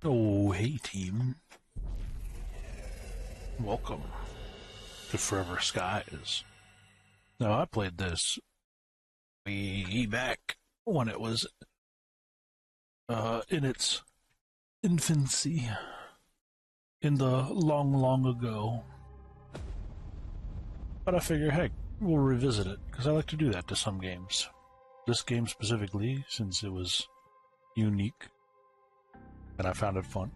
Oh, hey team. Welcome to Forever Skies. Now, I played this way back when it was in its infancy, in the long, long ago. But I figure, heck, we'll revisit it, because I like to do that to some games. This game specifically, since it was unique, and I found it fun.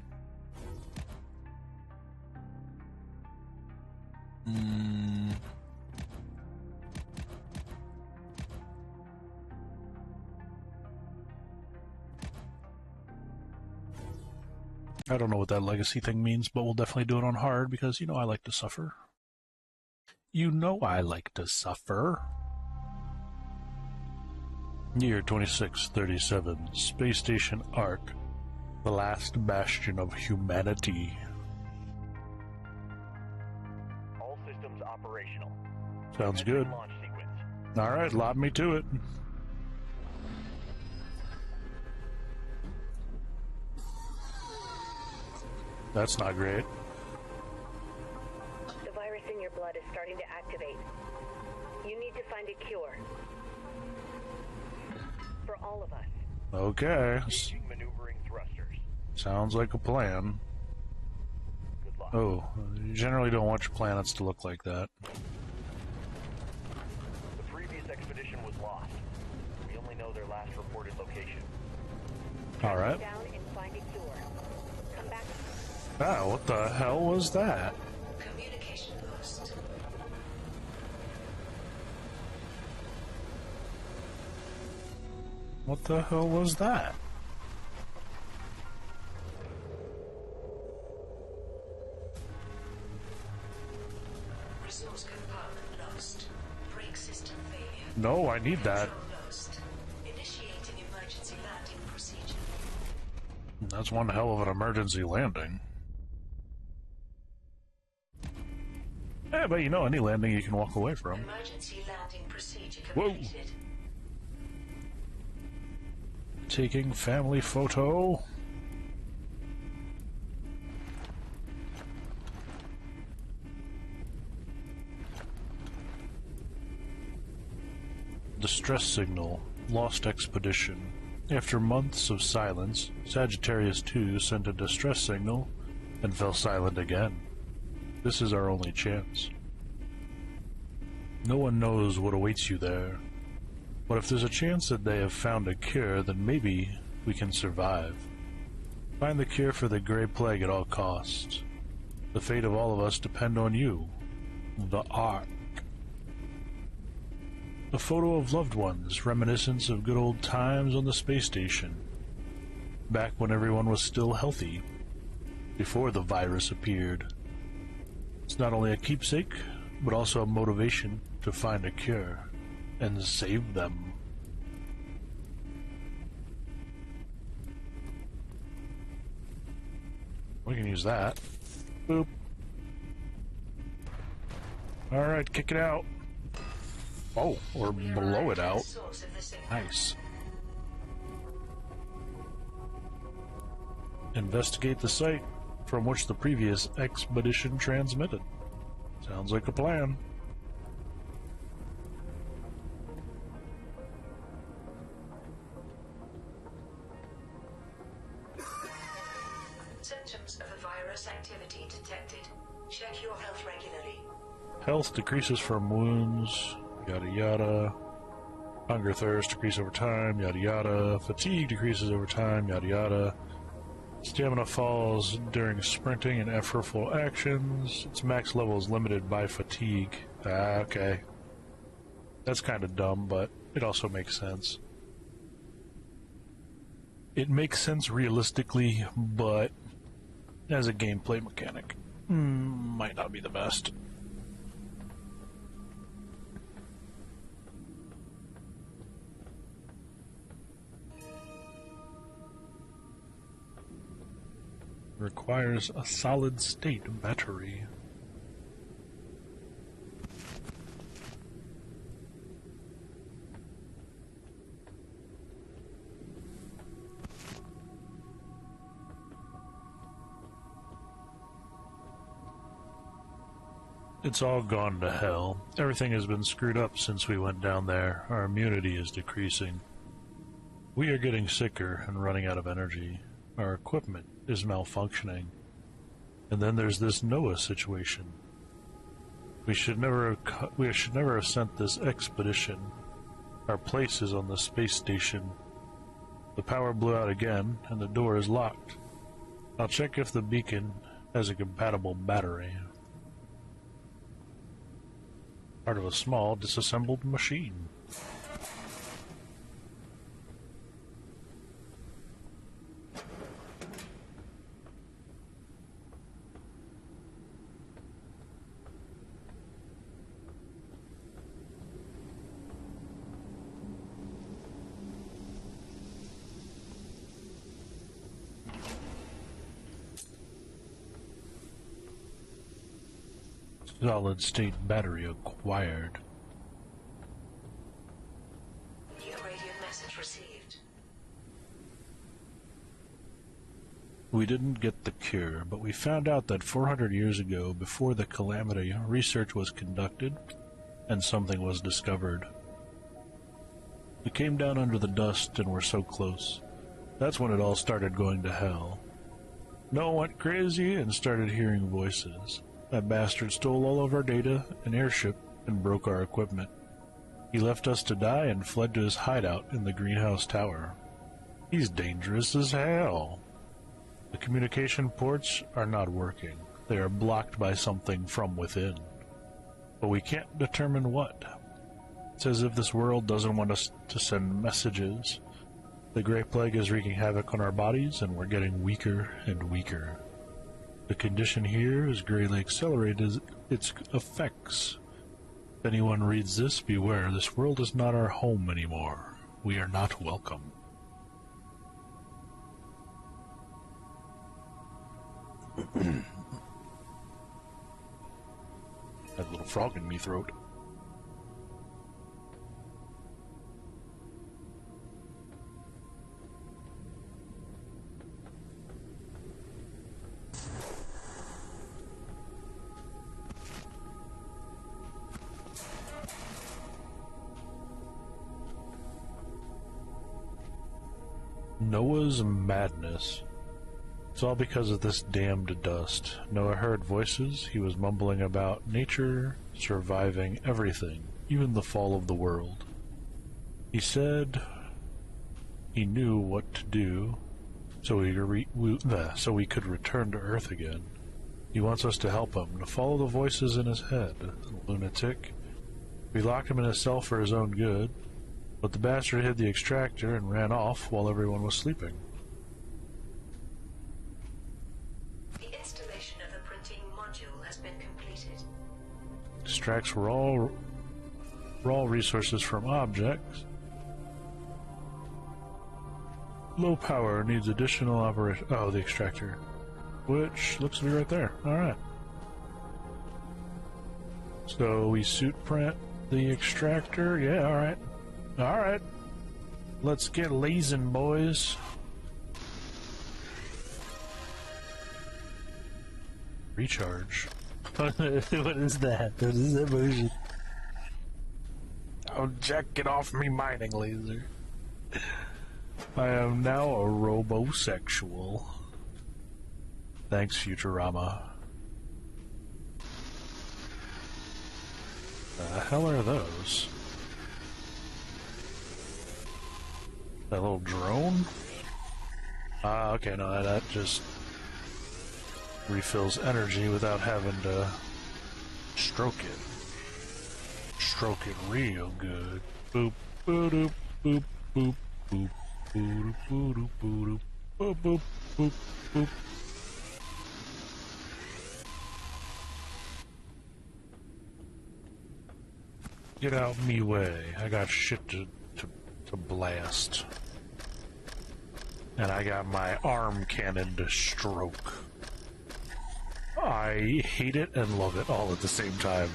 I don't know what that legacy thing means, but we'll definitely do it on hard because, you know, I like to suffer. You know I like to suffer. Year 2637, Space Station Ark, the last bastion of humanity. All systems operational. Sounds good. Launch sequence. Alright, lob me to it. That's not great. The virus in your blood is starting to activate. You need to find a cure. For all of us. Okay. Engaging maneuvering thrusters. Sounds like a plan. Good luck. Oh, you generally don't want your planets to look like that. The previous expedition was lost. We only know their last reported location. Alright. Down and find a cure. Come back. Ah, what the hell was that? Communication lost. What the hell was that? Resource compartment lost. Brake system failure. No, I need that. Lost. Initiating emergency landing procedure. That's one hell of an emergency landing. Yeah, but you know, any landing you can walk away from. Emergency landing procedure Whoa. completed. Taking family photo. Distress signal. Lost expedition. After months of silence, Sagittarius II sent a distress signal and fell silent again. This is our only chance. No one knows what awaits you there. But if there's a chance that they have found a cure, then maybe we can survive. Find the cure for the Grey Plague at all costs. The fate of all of us depend on you. The Ark. A photo of loved ones, reminiscence of good old times on the space station. Back when everyone was still healthy. Before the virus appeared. It's not only a keepsake, but also a motivation to find a cure and save them. We can use that. Boop. Alright, kick it out. Oh, or blow it out. Nice. Investigate the site from which the previous expedition transmitted. Sounds like a plan. Symptoms of a virus activity detected. Check your health regularly. Health decreases from wounds, yada yada. Hunger, thirst decrease over time, yada yada. Fatigue decreases over time, yada yada. Stamina falls during sprinting and effortful actions. Its max level is limited by fatigue. Ah, okay. That's kind of dumb, but it also makes sense. It makes sense realistically, but as a gameplay mechanic, might not be the best. Requires a solid-state battery. It's all gone to hell. Everything has been screwed up since we went down there. Our immunity is decreasing. We are getting sicker and running out of energy. Our equipment is malfunctioning. And then there's this Noah situation. We should never have sent this expedition. Our place is on the space station. The power blew out again, and the door is locked. I'll check if the beacon has a compatible battery. Part of a small, disassembled machine. Solid-state battery acquired. New radio message received. We didn't get the cure, but we found out that 400 years ago, before the calamity, research was conducted, and something was discovered. We came down under the dust and were so close. That's when it all started going to hell. Noah went crazy and started hearing voices. That bastard stole all of our data and Airship and broke our equipment. He left us to die and fled to his hideout in the greenhouse tower. He's dangerous as hell. The communication ports are not working. They are blocked by something from within. But we can't determine what. It's as if this world doesn't want us to send messages. The Great Plague is wreaking havoc on our bodies, and we're getting weaker and weaker. The condition here has greatly accelerated its effects. If anyone reads this, beware. This world is not our home anymore. We are not welcome. That little frog in me throat. Noah's madness. It's all because of this damned dust. Noah heard voices. He was mumbling about nature, surviving everything, even the fall of the world. He said he knew what to do so we could return to Earth again. He wants us to help him, to follow the voices in his head. Lunatic. We locked him in a cell for his own good, but the bastard hid the extractor and ran off while everyone was sleeping. The installation of the printing module has been completed. Extracts raw resources from objects. Low power needs additional operation. Oh, the extractor. Which looks to be right there. Alright. So we suit print the extractor. Yeah, alright. Alright. Let's get lazing, boys. Recharge. What is that? What is that motion? Oh, Jack, get off me mining laser. I am now a robosexual. Thanks, Futurama. The hell are those? That little drone? Ah, okay, no, that just refills energy without having to stroke it. Stroke it real good. Boop, boop, boop, boop, boop, boop, boop, boop, boop, boop, boop, boop. Get out me way. I got shit to blast. And I got my arm cannon to stroke. I hate it and love it all at the same time.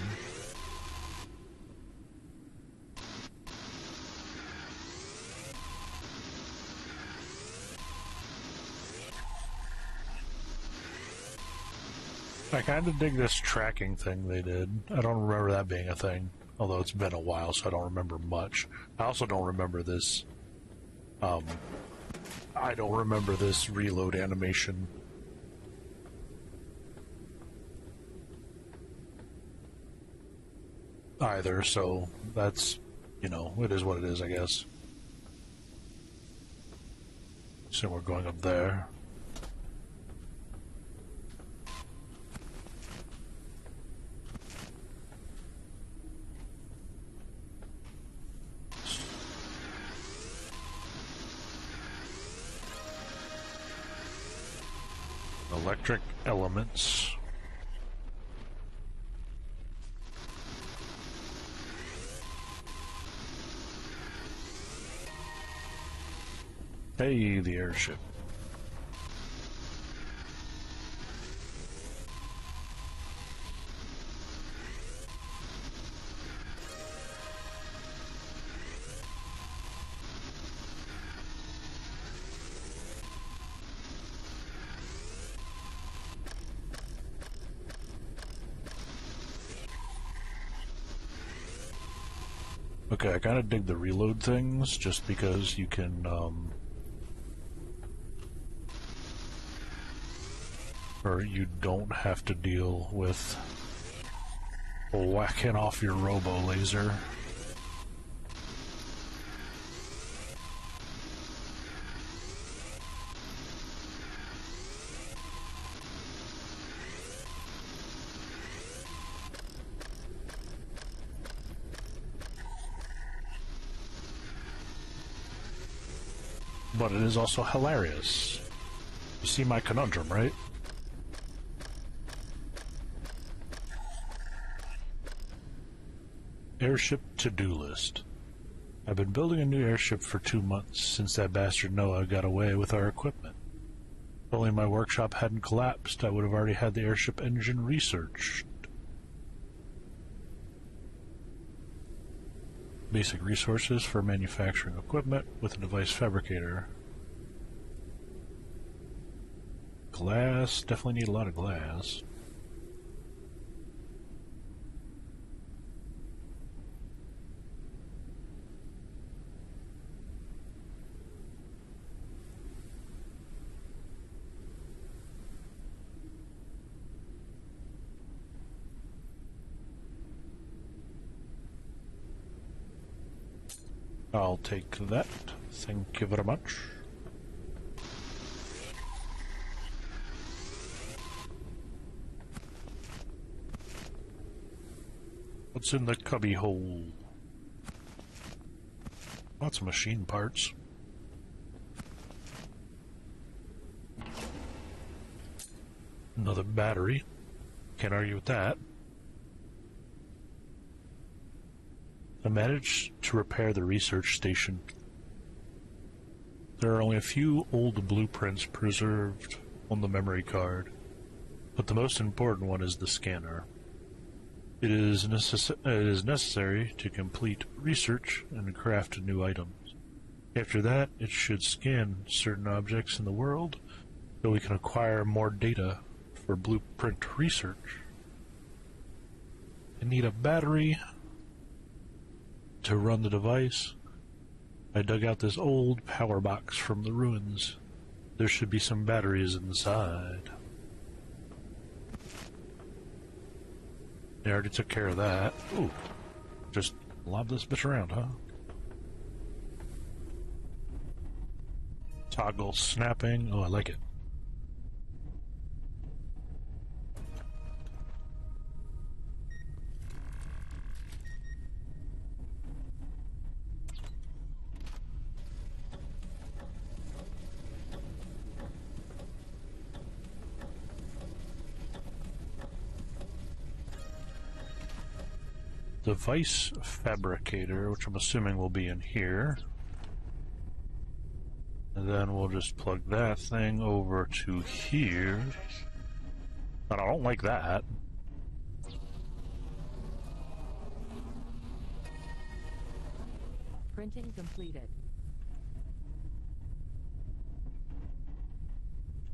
I kind of dig this tracking thing they did. I don't remember that being a thing, although it's been a while, so I don't remember much. I also don't remember this. I don't remember this reload animation. Either, so that's, you know, it is what it is, I guess. So we're going up there. Electric elements. Hey, the airship. Okay, I kind of dig the reload things, just because you can, or you don't have to deal with whacking off your robo laser. But it is also hilarious. You see my conundrum, right? Airship to-do list. I've been building a new airship for 2 months since that bastard Noah got away with our equipment. If only my workshop hadn't collapsed, I would have already had the airship engine researched. Basic resources for manufacturing equipment with a device fabricator. Glass, definitely need a lot of glass. I'll take that. Thank you very much. What's in the cubby hole? Lots of machine parts. Another battery. Can't argue with that. I managed to repair the research station. There are only a few old blueprints preserved on the memory card, but the most important one is the scanner. It is necessary to complete research and craft new items. After that, it should scan certain objects in the world so we can acquire more data for blueprint research. I need a battery to run the device. I dug out this old power box from the ruins. There should be some batteries inside. They already took care of that. Ooh, just lob this bitch around, huh? Toggle snapping. Oh, I like it. Device fabricator, which I'm assuming will be in here. And then we'll just plug that thing over to here. But I don't like that. Printing completed.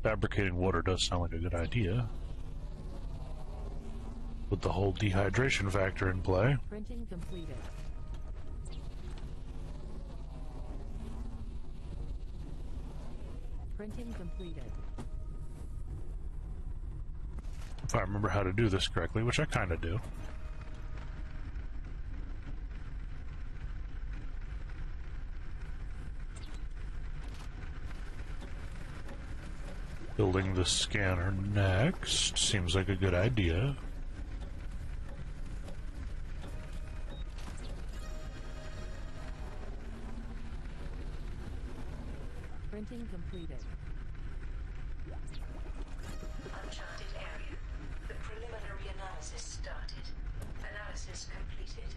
Fabricating water does sound like a good idea. with the whole dehydration factor in play. Printing completed. Printing completed. If I remember how to do this correctly, which I kind of do. Building the scanner next seems like a good idea. Printing completed. Uncharted area. The preliminary analysis started. Analysis completed.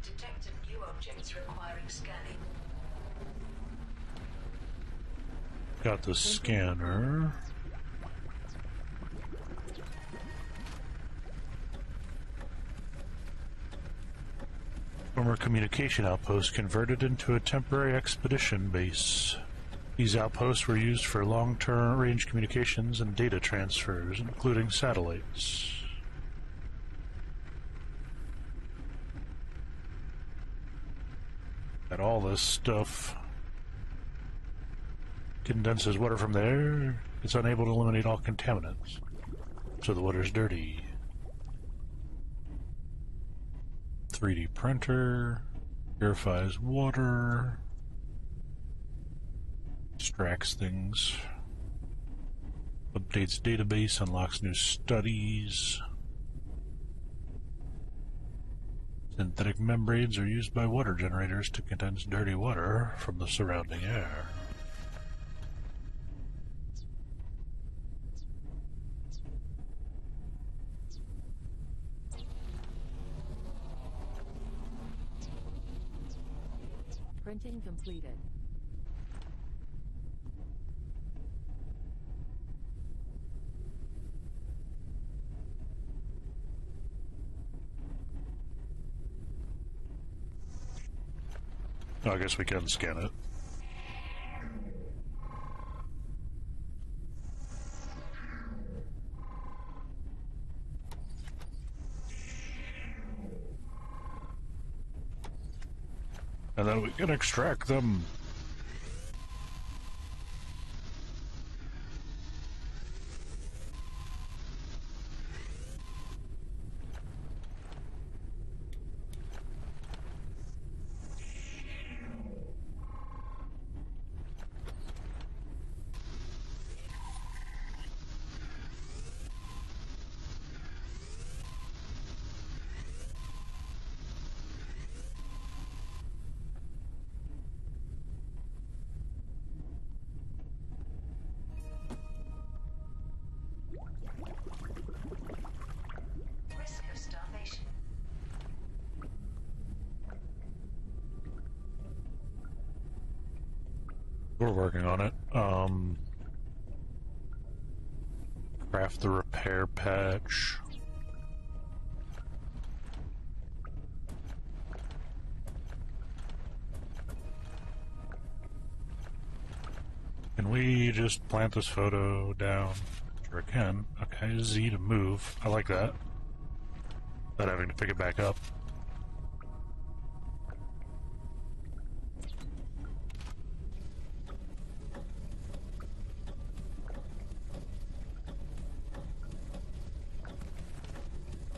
Detected new objects requiring scanning. Got the scanner. Former communication outpost converted into a temporary expedition base. These outposts were used for long-term range communications and data transfers, including satellites. Got all this stuff. Condenses water from there. It's unable to eliminate all contaminants, so the water's dirty. 3D printer. Purifies water. Extracts things. Updates database, unlocks new studies. Synthetic membranes are used by water generators to condense dirty water from the surrounding air. Printing completed. I guess we can scan it. And then we can extract them. Risk of starvation. We're working on it. Craft the repair patch. Can we just plant this photo down? Sure can. Okay, Z to move. I like that. Without having to pick it back up.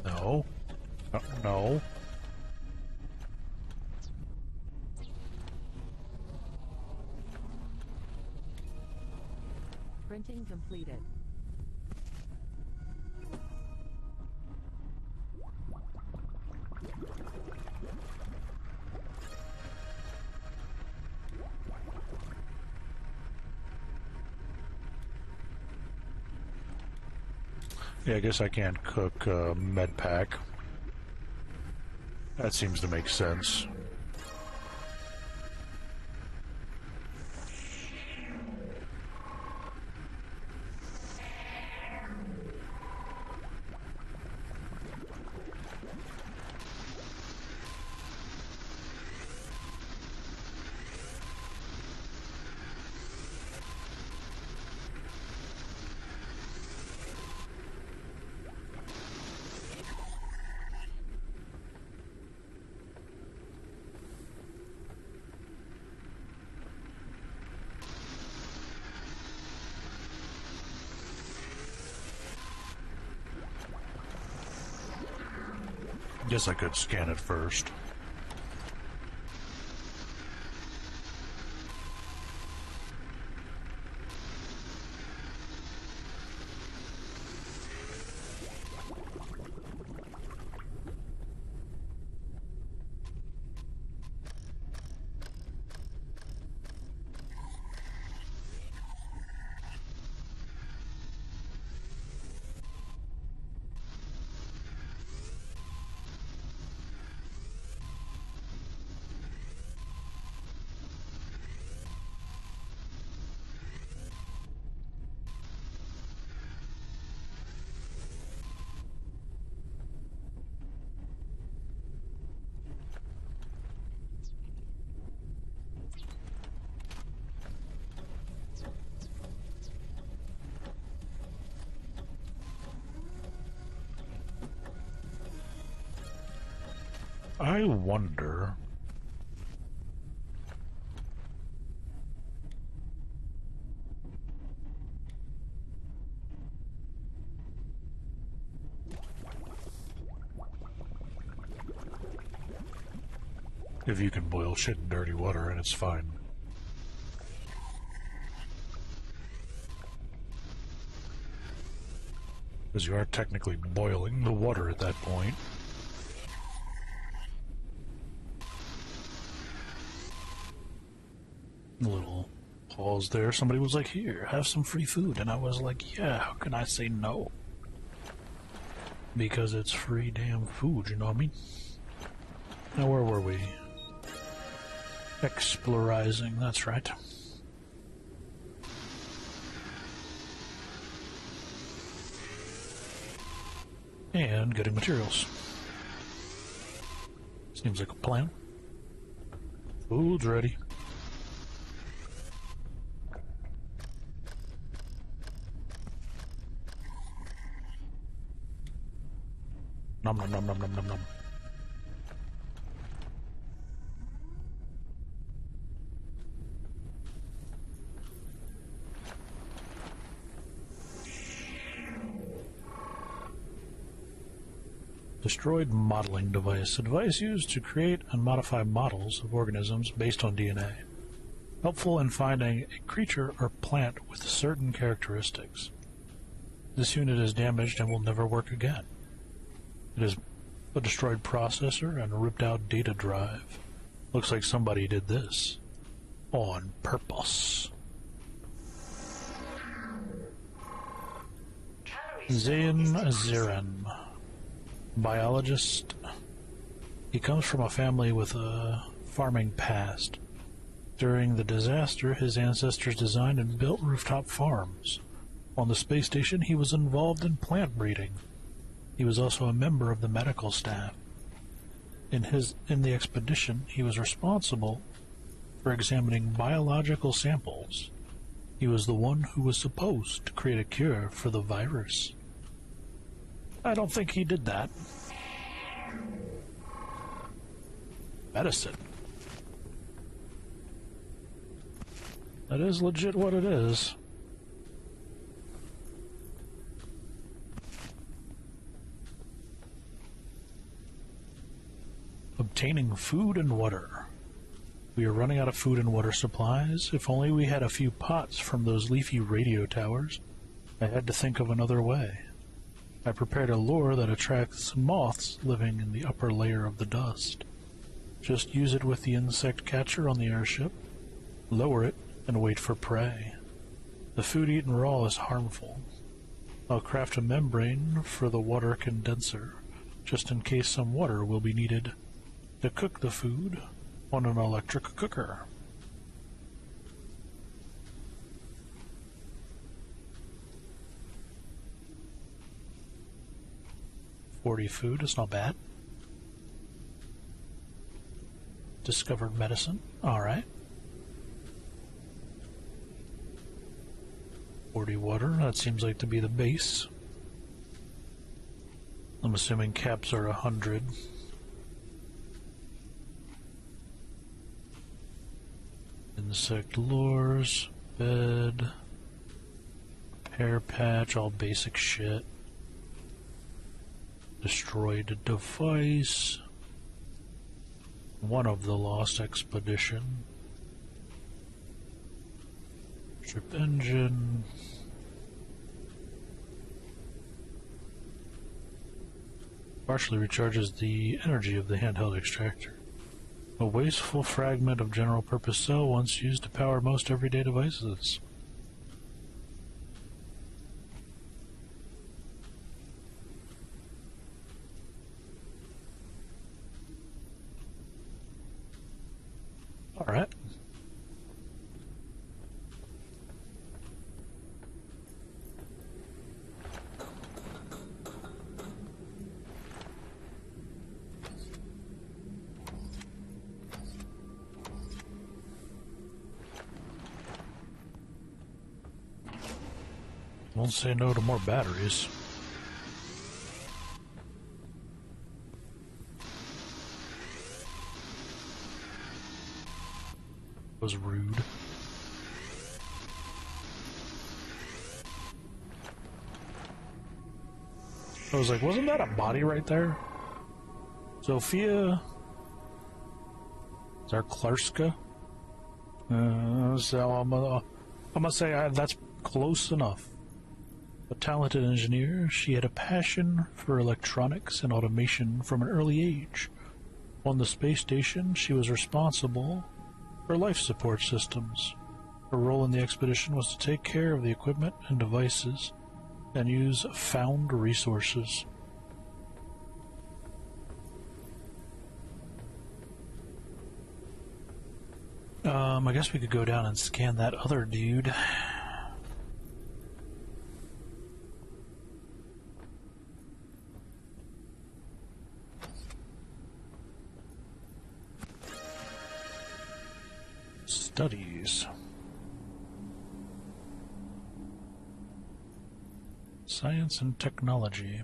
No. No. Printing completed. Yeah, I guess I can't cook med pack. That seems to make sense. Guess I could scan it first. I wonder... if you can boil shit in dirty water and it's fine. Because you are technically boiling the water at that point. A little pause there. Somebody was like, here, have some free food. And I was like, yeah, how can I say no? Because it's free damn food, you know what I mean? Now, where were we? Explorizing, that's right. And getting materials. Seems like a plan. Food's ready. Nom nom nom nom nom nom nom. Destroyed modeling device. A device used to create and modify models of organisms based on DNA. Helpful in finding a creature or plant with certain characteristics. This unit is damaged and will never work again. It is a destroyed processor and a ripped out data drive. Looks like somebody did this on purpose. Zayn Ziran, biologist. He comes from a family with a farming past. During the disaster, his ancestors designed and built rooftop farms. On the space station, he was involved in plant breeding. He was also a member of the medical staff. In the expedition, he was responsible for examining biological samples. He was the one who was supposed to create a cure for the virus. I don't think he did that. Medicine. That is legit what it is. Obtaining food and water. We are running out of food and water supplies. If only we had a few pots from those leafy radio towers. I had to think of another way. I prepared a lure that attracts moths living in the upper layer of the dust. Just use it with the insect catcher on the airship, lower it, and wait for prey. The food eaten raw is harmful. I'll craft a membrane for the water condenser, just in case some water will be needed to cook the food on an electric cooker. $40 food is not bad. Discovered medicine. Alright. 40 water. That seems like to be the base. I'm assuming caps are 100. Insect lures, bed, hair patch, all basic shit. Destroyed a device. One of the lost expedition. Ship engine. Partially recharges the energy of the handheld extractor. A wasteful fragment of general purpose cell once used to power most everyday devices. Alright. Won't say no to more batteries. Was rude. I was like, wasn't that a body right there? Sophia Zarklarska? So I'm gonna say that's close enough. A talented engineer, she had a passion for electronics and automation from an early age. On the space station, she was responsible for life support systems. Her role in the expedition was to take care of the equipment and devices and use found resources. I guess we could go down and scan that other dude. Studies. Science and technology.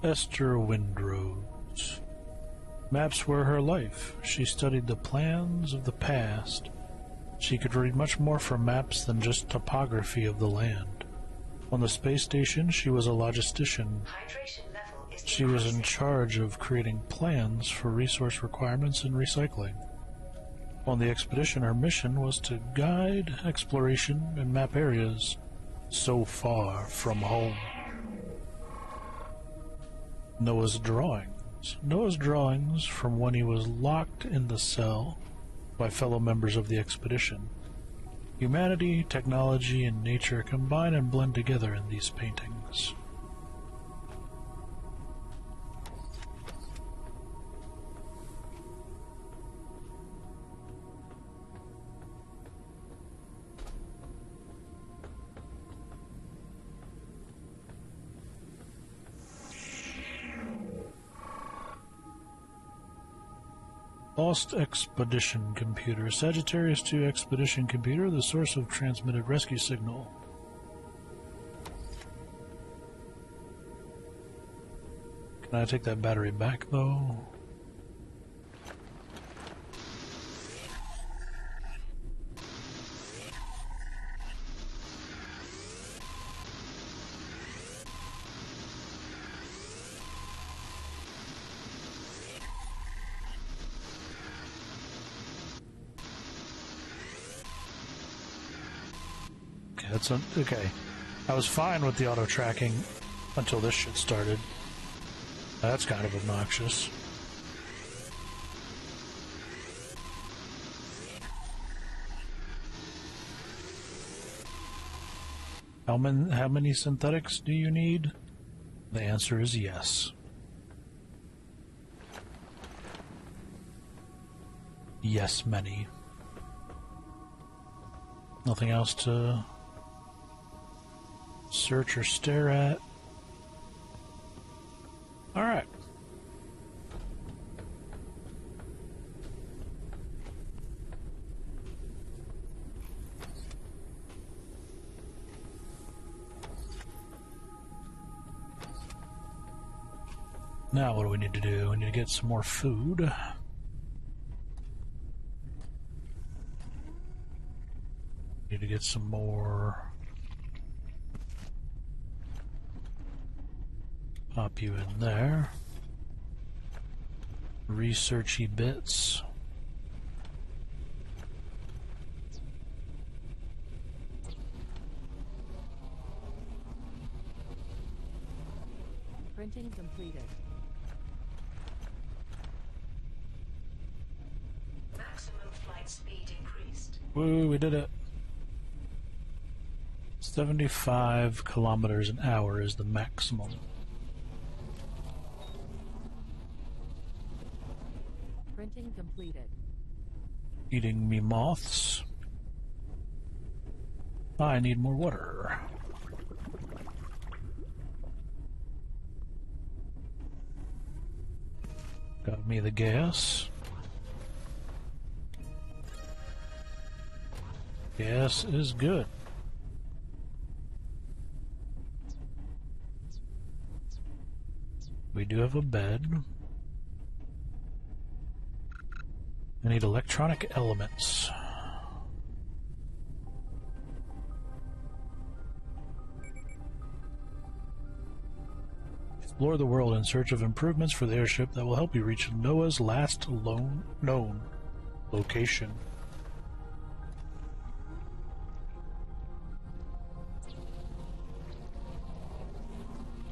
Esther Windrose. Maps were her life. She studied the plans of the past. She could read much more from maps than just topography of the land. On the space station, she was a logistician. She was in charge of creating plans for resource requirements and recycling. On the expedition, her mission was to guide exploration and map areas so far from home. Noah's drawings. Noah's drawings from when he was locked in the cell by fellow members of the expedition. Humanity, technology, and nature combine and blend together in these paintings. Lost Expedition Computer. Sagittarius 2 Expedition Computer, the source of transmitted rescue signal. Can I take that battery back, though? Okay. I was fine with the auto tracking until this shit started. That's kind of obnoxious. How many synthetics do you need? The answer is yes. Yes, many. Nothing else to search or stare at. Alright. Now what do we need to do? We need to get some more food. Need to get some more. Pop you in there. Researchy bits. Printing completed. Maximum flight speed increased. Woo, we did it. 75 kilometers an hour is the maximum. Printing completed. Eating me moths. I need more water. Got me the gas. Gas is good. We do have a bed. I need electronic elements. Explore the world in search of improvements for the airship that will help you reach Noah's last known location.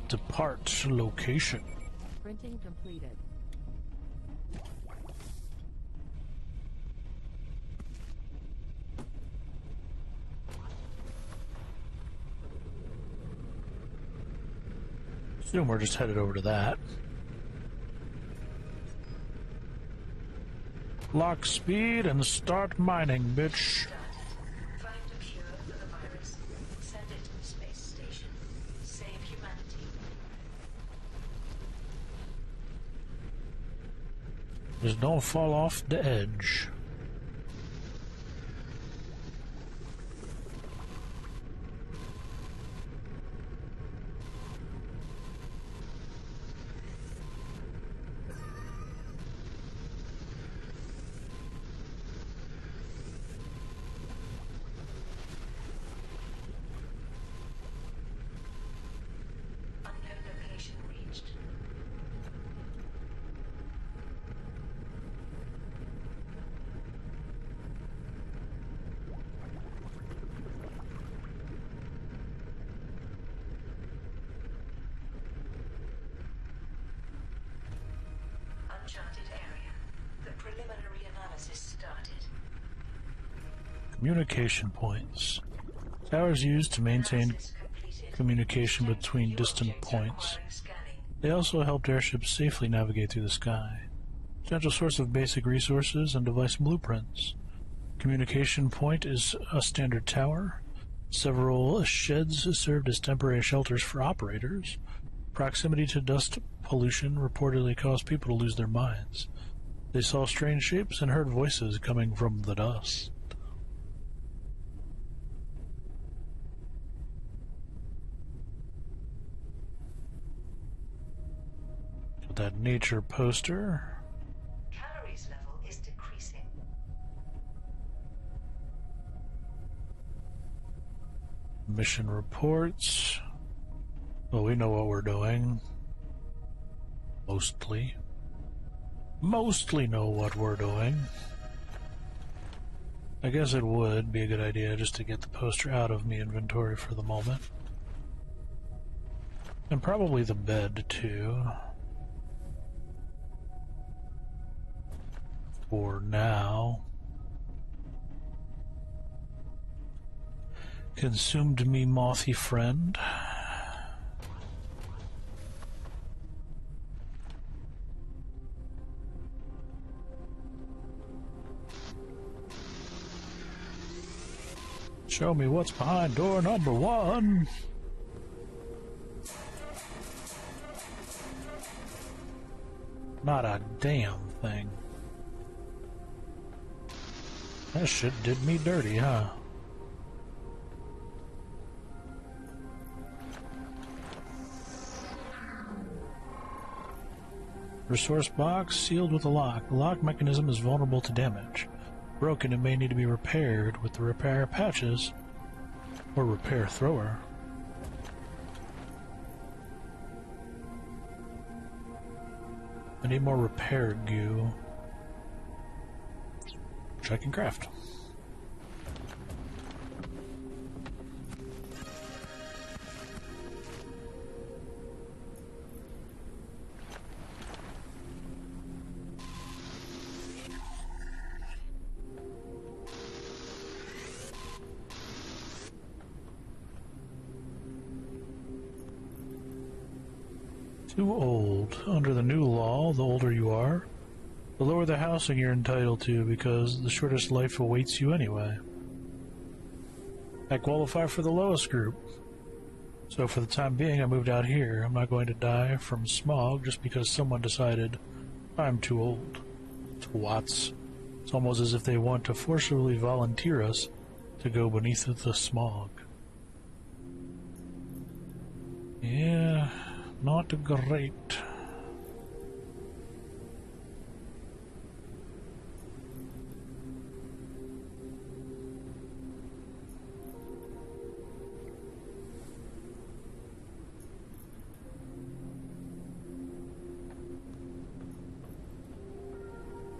Depart location. Printing completed. Assume we're just headed over to that. Lock speed and start mining, bitch. Find a cure for the virus. Send it to the space station. Save humanity. Just don't fall off the edge. Unknown location reached. Uncharted area. The preliminary analysis started. Communication points. Towers used to maintain Analysis completed. communication between distant points. Scanning. They also helped airships safely navigate through the sky. Potential source of basic resources and device blueprints. Communication point is a standard tower. Several sheds served as temporary shelters for operators. Proximity to dust pollution reportedly caused people to lose their minds. They saw strange shapes and heard voices coming from the dust. That nature poster. Calories level is decreasing. Mission reports. Well, we know what we're doing. Mostly. Mostly know what we're doing. I guess it would be a good idea just to get the poster out of my inventory for the moment. And probably the bed, too. For now. Consumed me mothy friend. Show me what's behind door number 1. Not a damn thing. That shit did me dirty, huh? Resource box sealed with a lock. The lock mechanism is vulnerable to damage. Broken and may need to be repaired with the repair patches or repair thrower. I need more repair goo, which I can craft. Too old. Under the new law, the older you are, the lower the housing you're entitled to, because the shortest life awaits you anyway. I qualify for the lowest group. So for the time being, I moved out here. I'm not going to die from smog just because someone decided I'm too old. Twats. It's almost as if they want to forcibly volunteer us to go beneath the smog. Yeah... not great.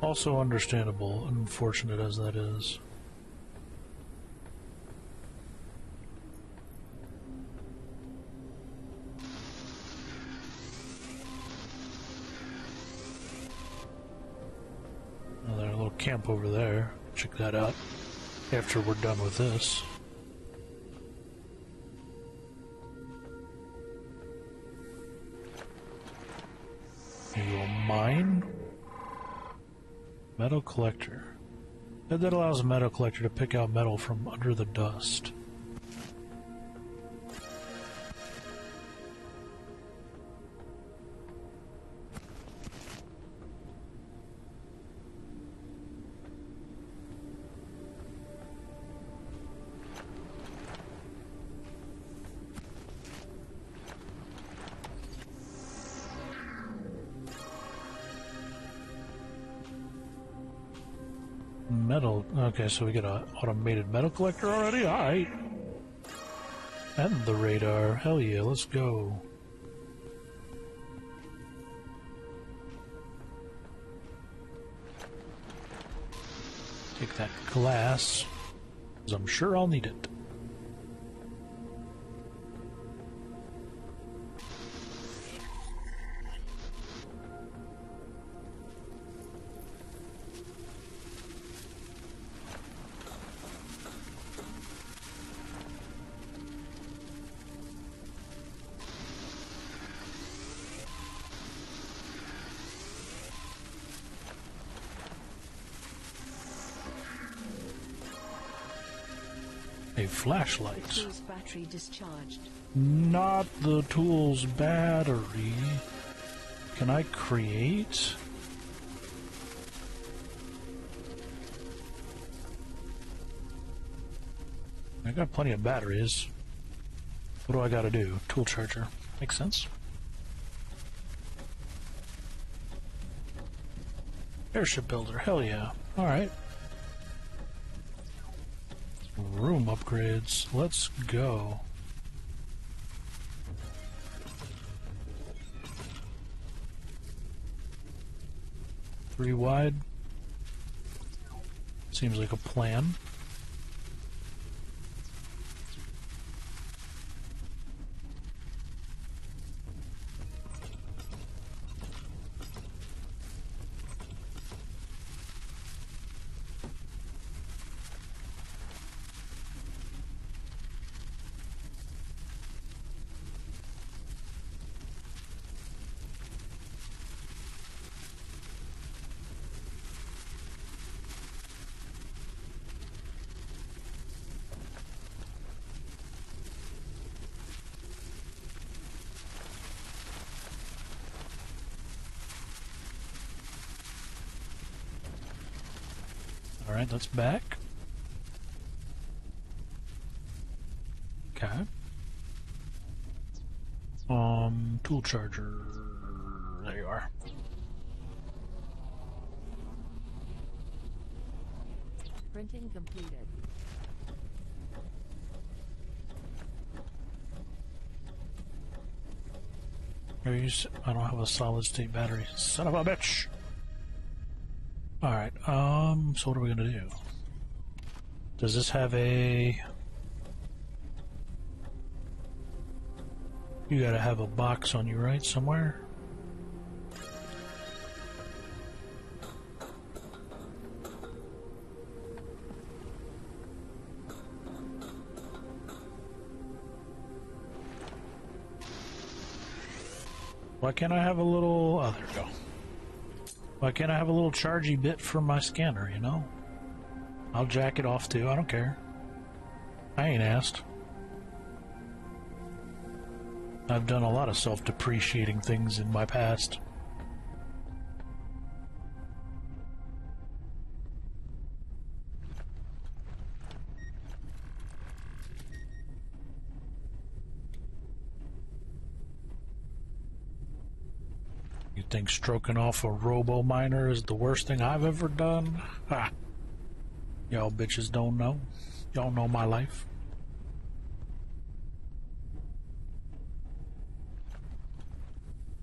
Also understandable, unfortunate as that is. Camp over there. Check that out after we're done with this. Maybe we'll mine? Metal collector. That allows a metal collector to pick out metal from under the dust. Metal. Okay, so we get an automated metal collector already? Alright. And the radar. Hell yeah, let's go. Take that glass, because I'm sure I'll need it. A flashlight. Tool's battery discharged. Not the tool's battery. Can I create? I got plenty of batteries. What do I gotta do? Tool charger. Makes sense. Airship builder. Hell yeah. Alright. Room upgrades. Let's go. Three wide. Seems like a plan. Alright, that's back. Okay. Tool charger. There you are. Printing completed. I don't have a solid state battery. Son of a bitch! Alright, so what are we gonna do? Does this have a... You gotta have a box on you, right? Somewhere? Why can't I have a little... Oh, there we go. Why can't I have a little chargy bit for my scanner, you know? I'll jack it off too, I don't care. I ain't asked. I've done a lot of self-depreciating things in my past. You think stroking off a robo-miner is the worst thing I've ever done? Ha! Y'all bitches don't know. Y'all know my life.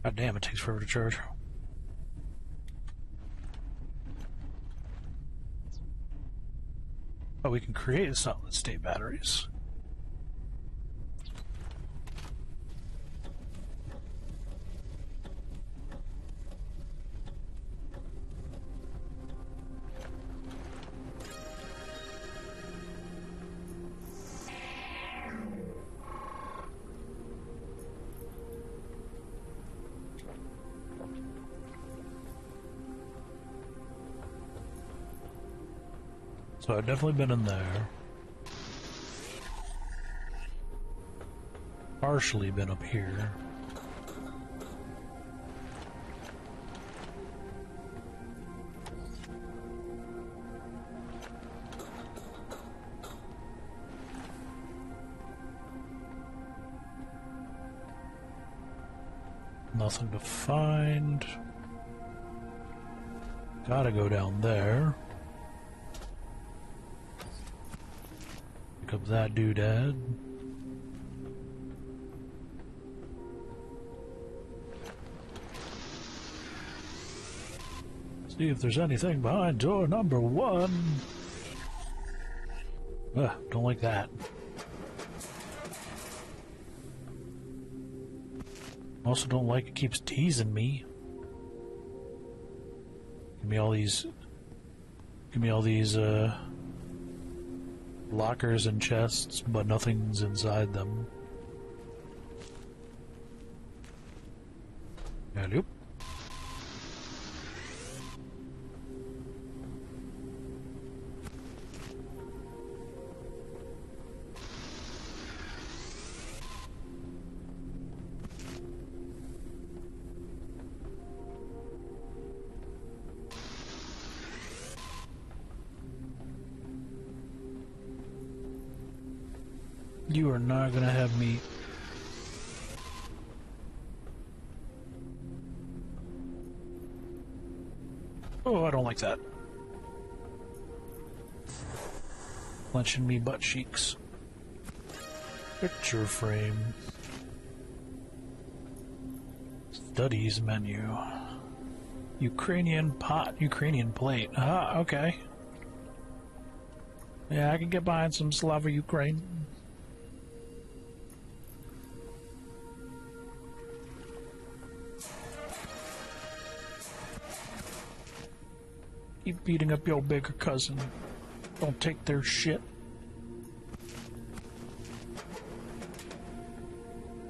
God damn, it takes forever to charge. Oh, we can create solid state batteries. So I've definitely been in there. Partially been up here. Nothing to find. Gotta go down there. Pick up that doodad. See if there's anything behind door number 1. Ugh, don't like that. Also don't like it keeps teasing me. Give me all these lockers and chests, but nothing's inside them. Hello. You are not gonna have me. Oh, I don't like that. Clenching me butt cheeks. Picture frame. Studies menu. Ukrainian plate. Ah, okay. Yeah, I can get behind some Slava Ukraine. Keep beating up your bigger cousin. Don't take their shit.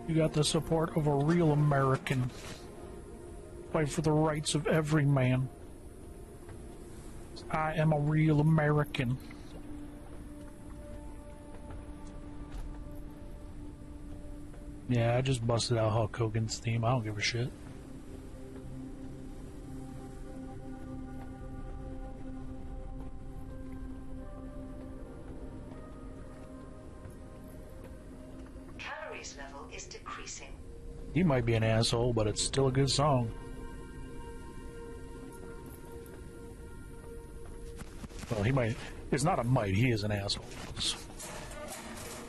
You got the support of a real American. Fight for the rights of every man. I am a real American. Yeah, I just busted out Hulk Hogan's theme. I don't give a shit. noise level is decreasing. He might be an asshole, but it's still a good song. Well, he might. It's not a might. He is an asshole.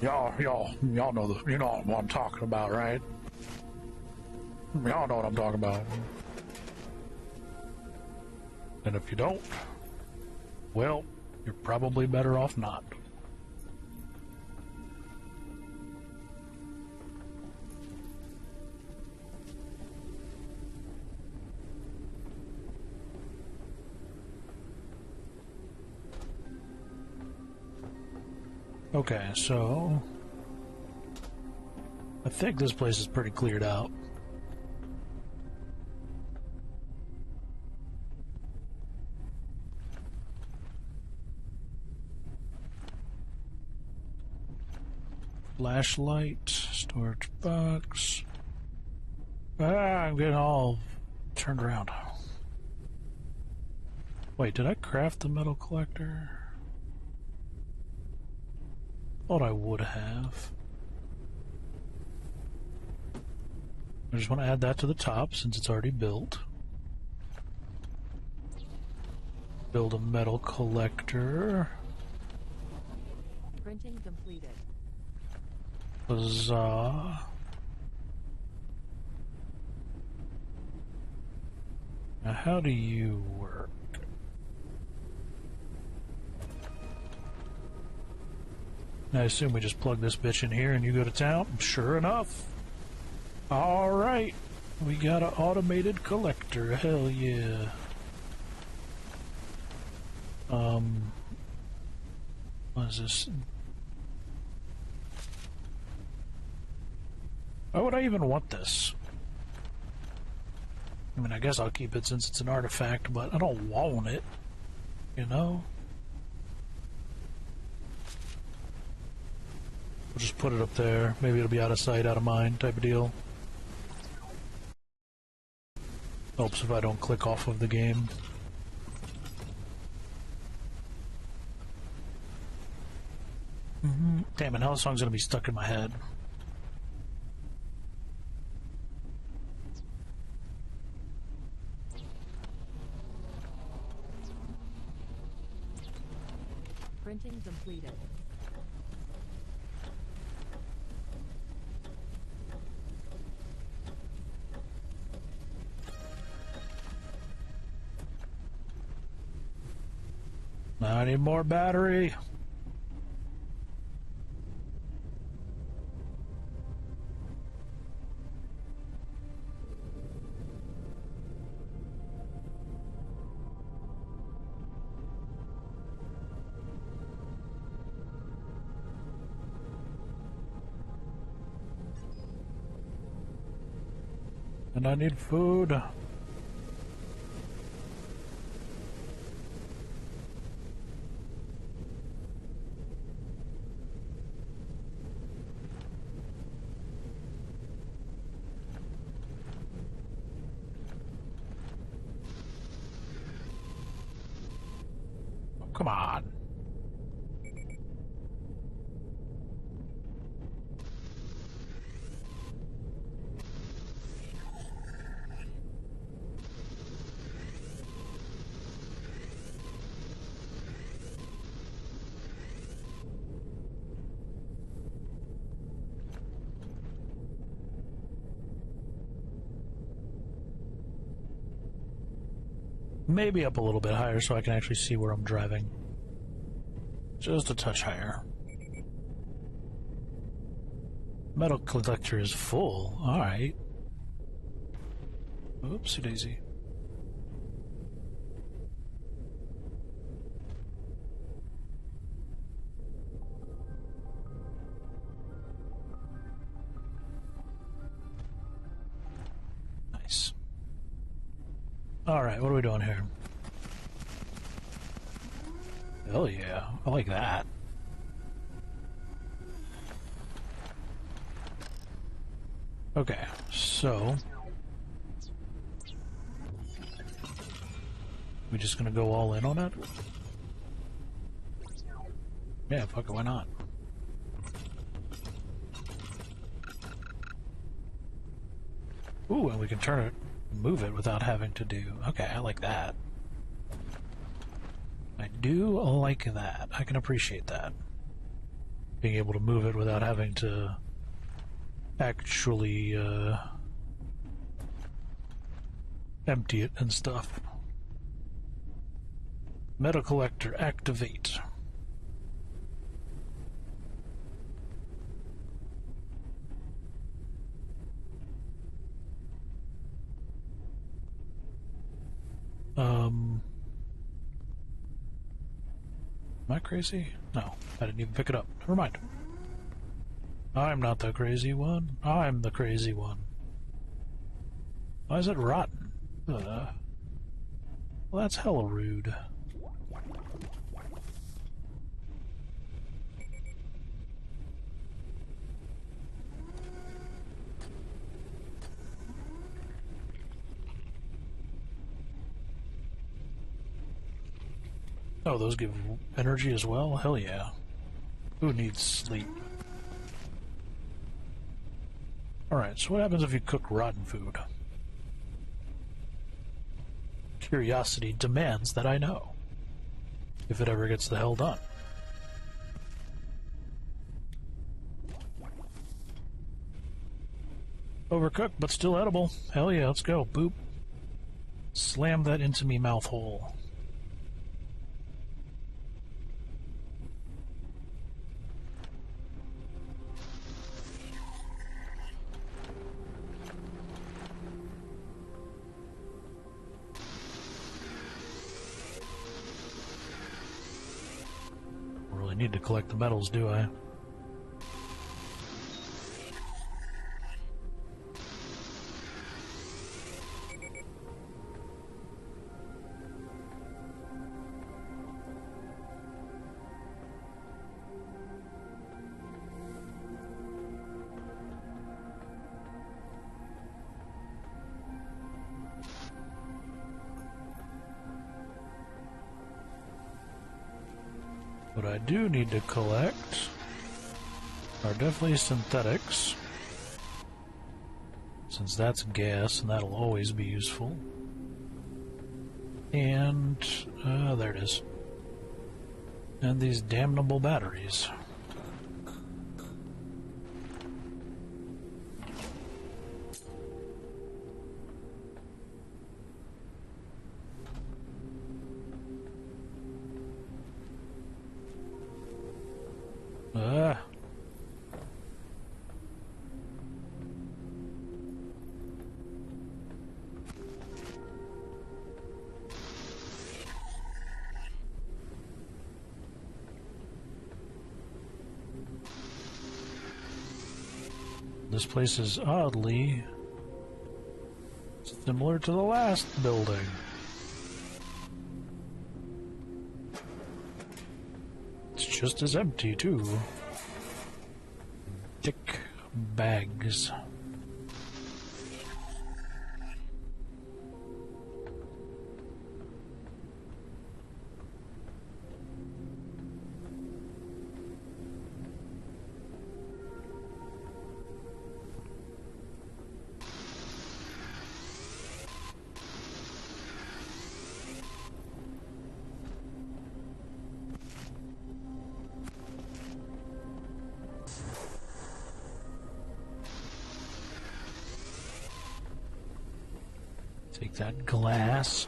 Y'all know you know what I'm talking about, right? Y'all know what I'm talking about. And if you don't, well, you're probably better off not. Okay, so I think this place is pretty cleared out. Flashlight, storage box. I'm getting all turned around. Wait, did I craft the metal collector? Thought I would have. I just want to add that to the top since it's already built. Build a metal collector. Printing completed. Huzzah. Now, how do you work? I assume we just plug this bitch in here and you go to town? Sure enough. Alright. We got an automated collector. Hell yeah. What is this? Why would I even want this? I mean, I guess I'll keep it since it's an artifact, but I don't want it. You know? We'll just put it up there. Maybe it'll be out of sight, out of mind type of deal. Helps if I don't click off of the game. Damn it, now the song's gonna be stuck in my head. Printing completed. Now I need more battery. And I need food. Oh, come on. Maybe up a little bit higher so I can actually see where I'm driving. Just a touch higher. Metal collector is full. Alright. Oopsie daisy. Nice. Alright, what are we doing here? Hell yeah, I like that. Okay, so we just gonna go all in on it? Yeah, fuck it, why not? Ooh, and we can turn it, move it without having to do... Okay, I like that. I do like that. I can appreciate that. Being able to move it without having to actually empty it and stuff. Metal collector, activate. Am I crazy? No, I didn't even pick it up. Never mind. I'm not the crazy one. I'm the crazy one. Why is it rotten? Well, that's hella rude. Oh, those give energy as well? Hell yeah. Who needs sleep? Alright, so what happens if you cook rotten food? Curiosity demands that I know. If it ever gets the hell done. Overcooked, but still edible. Hell yeah, let's go. Boop. Slam that into me mouth hole. Need to collect the metals, do I? What I do need to collect are definitely synthetics, since that's gas and that'll always be useful. And, there it is. And these damnable batteries. This place is oddly similar to the last building. It's just as empty, too. Thick bags. Take that glass.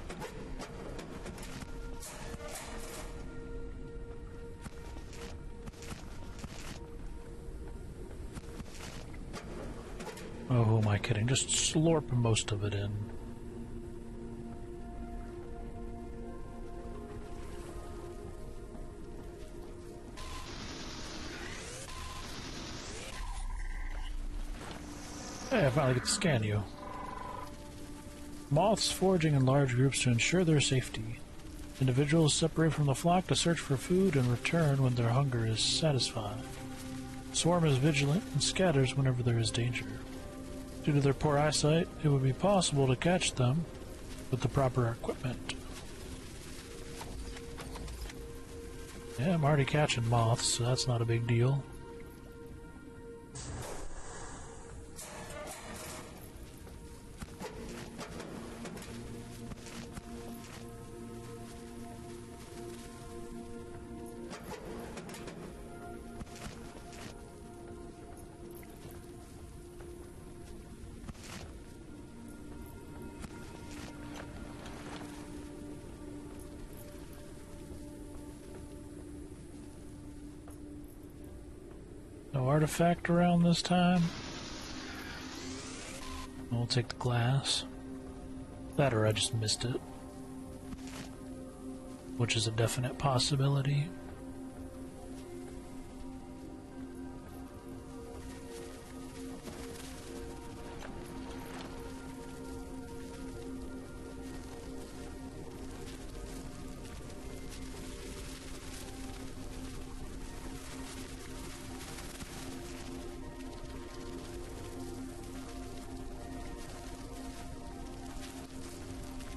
Oh, who am I kidding? Just slurp most of it in. Hey, I finally get to scan you. Moths foraging in large groups to ensure their safety. Individuals separate from the flock to search for food and return when their hunger is satisfied. The swarm is vigilant and scatters whenever there is danger. Due to their poor eyesight, it would be possible to catch them with the proper equipment. Yeah, I'm already catching moths, so that's not a big deal. artifact around this time. We'll take the glass. That or I just missed it. Which is a definite possibility.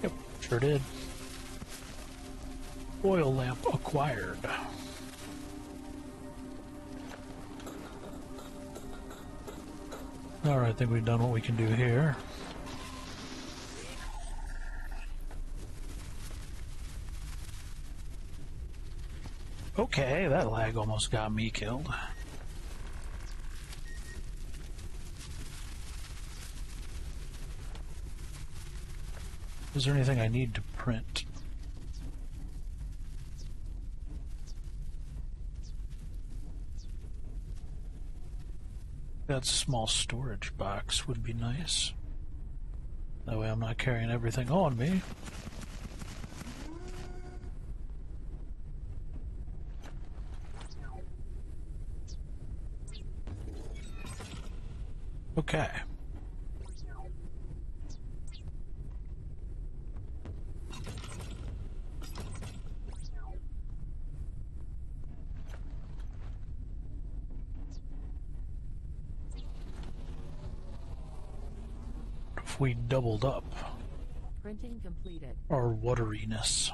Yep, sure did. Oil lamp acquired. Alright, I think we've done what we can do here. Okay, that lag almost got me killed. Is there anything I need to print? That small storage box would be nice. That way I'm not carrying everything on me. Okay. If we doubled up Printing completed. our wateriness.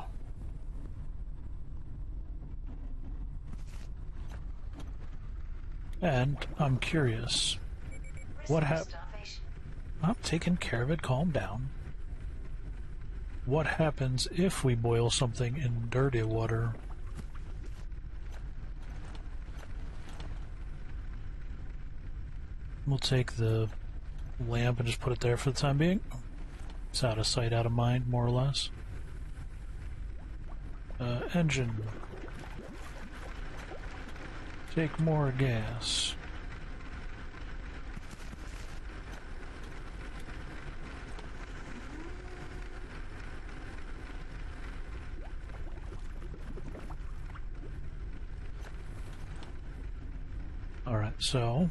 And I'm curious, what happened? I'm taking care of it, calm down. What happens if we boil something in dirty water? We'll take the lamp and just put it there for the time being. It's out of sight, out of mind, more or less. Engine. Take more gas. Alright, so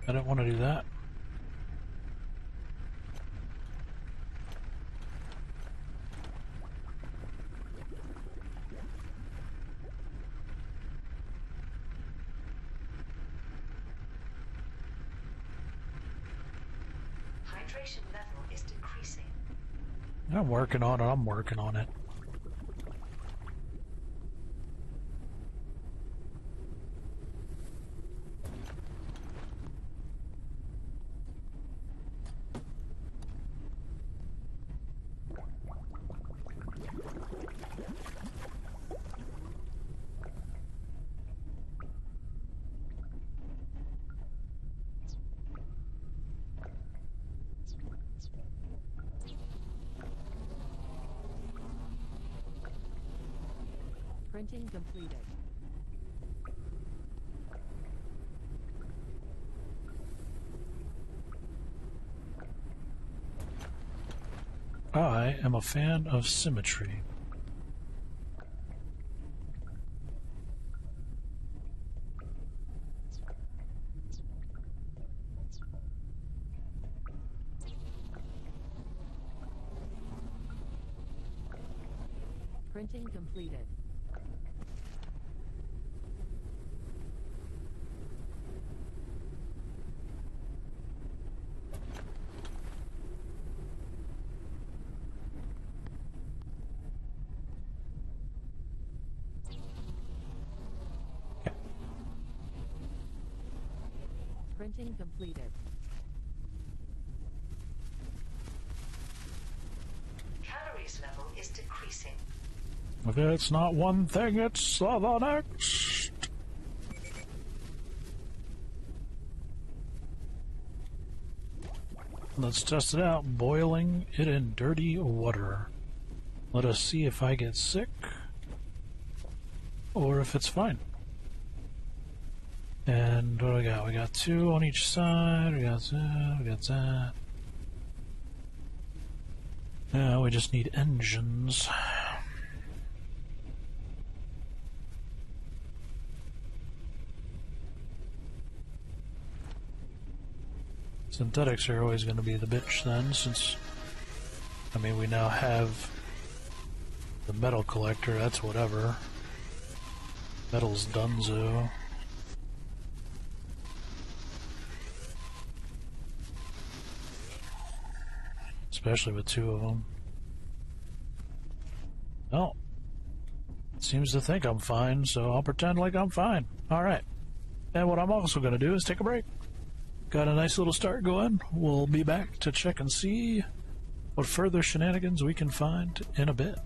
I don't want to do that. Hydration level is decreasing. I'm working on it, I'm working on it. Printing completed. I am a fan of symmetry. Printing completed. Printing completed. Calories level is decreasing. If it's not one thing, it's the next. Let's test it out, boiling it in dirty water. Let us see if I get sick or if it's fine. And what do we got? We got 2 on each side. We got that. We got that. Now we just need engines. Synthetics are always going to be the bitch then, since, I mean, we now have the metal collector, that's whatever. Metal's donezo. Especially with 2 of them. Oh. Seems to think I'm fine, so I'll pretend like I'm fine. Alright. And what I'm also going to do is take a break. Got a nice little start going. We'll be back to check and see what further shenanigans we can find in a bit.